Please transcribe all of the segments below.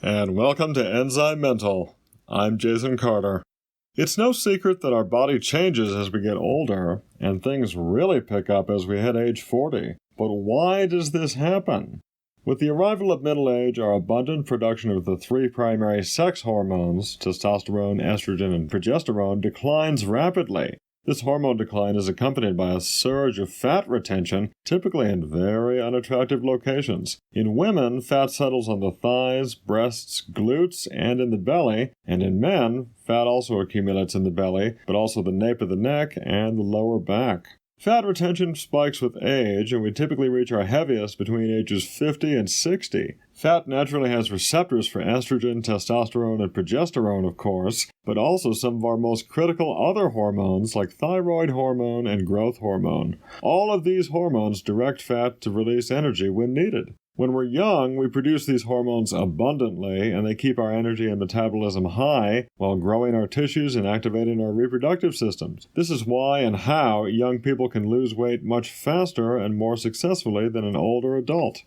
And welcome to ENZYMENTAL. I'm Jason Carter. It's no secret that our body changes as we get older, and things really pick up as we hit age 40. But why does this happen? With the arrival of middle age, our abundant production of the three primary sex hormones, testosterone, estrogen, and progesterone, declines rapidly. This hormone decline is accompanied by a surge of fat retention, typically in very unattractive locations. In women, fat settles on the thighs, breasts, glutes, and in the belly, and in men, fat also accumulates in the belly, but also the nape of the neck and the lower back. Fat retention spikes with age, and we typically reach our heaviest between ages 50 and 60. Fat naturally has receptors for estrogen, testosterone, and progesterone, of course, but also some of our most critical other hormones like thyroid hormone and growth hormone. All of these hormones direct fat to release energy when needed. When we're young, we produce these hormones abundantly, and they keep our energy and metabolism high while growing our tissues and activating our reproductive systems. This is why and how young people can lose weight much faster and more successfully than an older adult.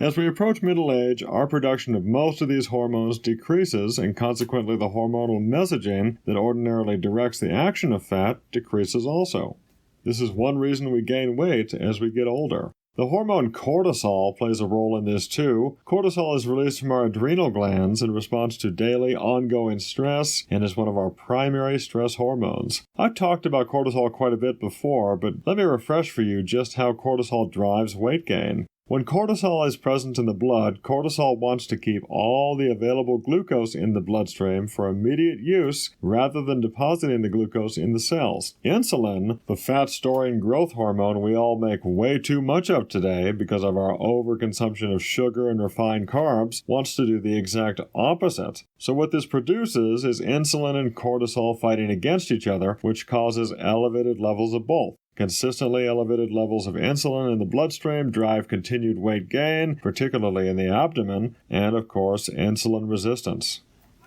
As we approach middle age, our production of most of these hormones decreases, and consequently the hormonal messaging that ordinarily directs the action of fat decreases also. This is one reason we gain weight as we get older. The hormone cortisol plays a role in this too. Cortisol is released from our adrenal glands in response to daily ongoing stress and is one of our primary stress hormones. I've talked about cortisol quite a bit before, but let me refresh for you just how cortisol drives weight gain. When cortisol is present in the blood, cortisol wants to keep all the available glucose in the bloodstream for immediate use rather than depositing the glucose in the cells. Insulin, the fat-storing growth hormone we all make way too much of today because of our overconsumption of sugar and refined carbs, wants to do the exact opposite. So what this produces is insulin and cortisol fighting against each other, which causes elevated levels of both. Consistently elevated levels of insulin in the bloodstream drive continued weight gain, particularly in the abdomen, and of course, insulin resistance.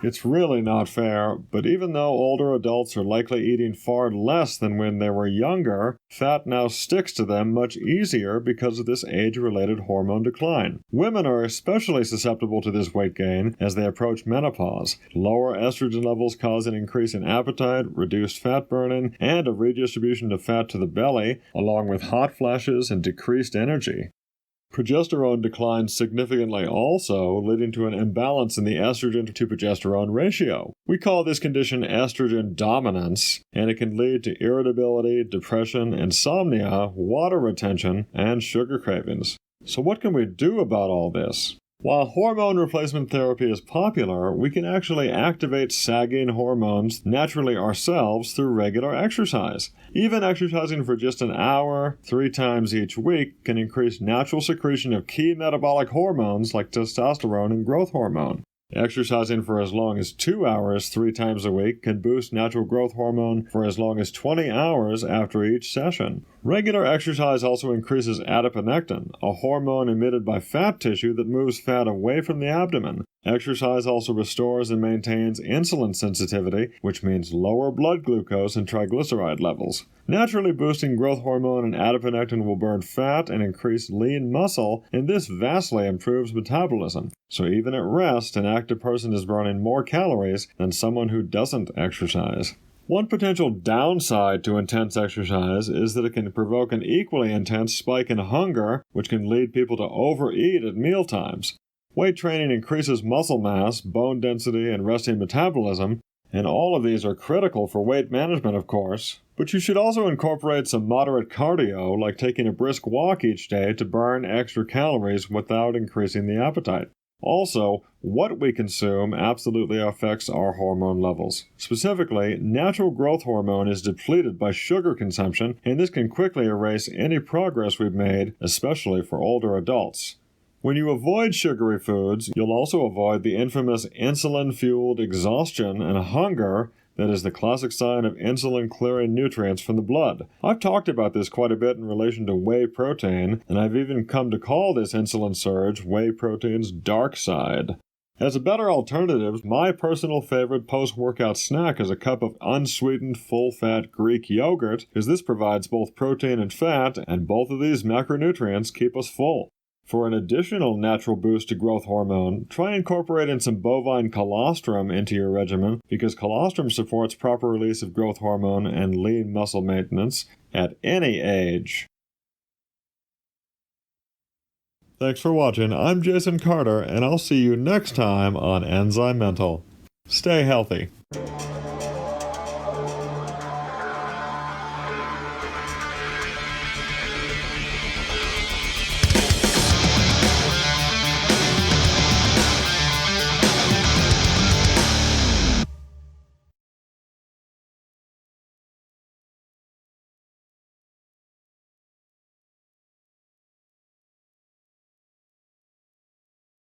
It's really not fair, but even though older adults are likely eating far less than when they were younger, fat now sticks to them much easier because of this age-related hormone decline. Women are especially susceptible to this weight gain as they approach menopause. Lower estrogen levels cause an increase in appetite, reduced fat burning, and a redistribution of fat to the belly, along with hot flashes and decreased energy. Progesterone declines significantly also, leading to an imbalance in the estrogen to progesterone ratio. We call this condition estrogen dominance, and it can lead to irritability, depression, insomnia, water retention, and sugar cravings. So what can we do about all this? While hormone replacement therapy is popular, we can actually activate sagging hormones naturally ourselves through regular exercise. Even exercising for just an hour, 3 times each week, can increase natural secretion of key metabolic hormones like testosterone and growth hormone. Exercising for as long as 2 hours 3 times a week can boost natural growth hormone for as long as 20 hours after each session. Regular exercise also increases adiponectin, a hormone emitted by fat tissue that moves fat away from the abdomen. Exercise also restores and maintains insulin sensitivity, which means lower blood glucose and triglyceride levels. Naturally boosting growth hormone and adiponectin will burn fat and increase lean muscle, and this vastly improves metabolism. So even at rest, an active person is burning more calories than someone who doesn't exercise. One potential downside to intense exercise is that it can provoke an equally intense spike in hunger, which can lead people to overeat at mealtimes. Weight training increases muscle mass, bone density, and resting metabolism, and all of these are critical for weight management, of course. But you should also incorporate some moderate cardio, like taking a brisk walk each day to burn extra calories without increasing the appetite. Also, what we consume absolutely affects our hormone levels. Specifically, natural growth hormone is depleted by sugar consumption, and this can quickly erase any progress we've made, especially for older adults. When you avoid sugary foods, you'll also avoid the infamous insulin-fueled exhaustion and hunger that is the classic sign of insulin-clearing nutrients from the blood. I've talked about this quite a bit in relation to whey protein, and I've even come to call this insulin surge whey protein's dark side. As a better alternative, my personal favorite post-workout snack is a cup of unsweetened full-fat Greek yogurt, because this provides both protein and fat, and both of these macronutrients keep us full. For an additional natural boost to growth hormone, try incorporating some bovine colostrum into your regimen because colostrum supports proper release of growth hormone and lean muscle maintenance at any age. Thanks for watching. I'm Jason Carter, and I'll see you next time on ENZYMENTAL. Stay healthy.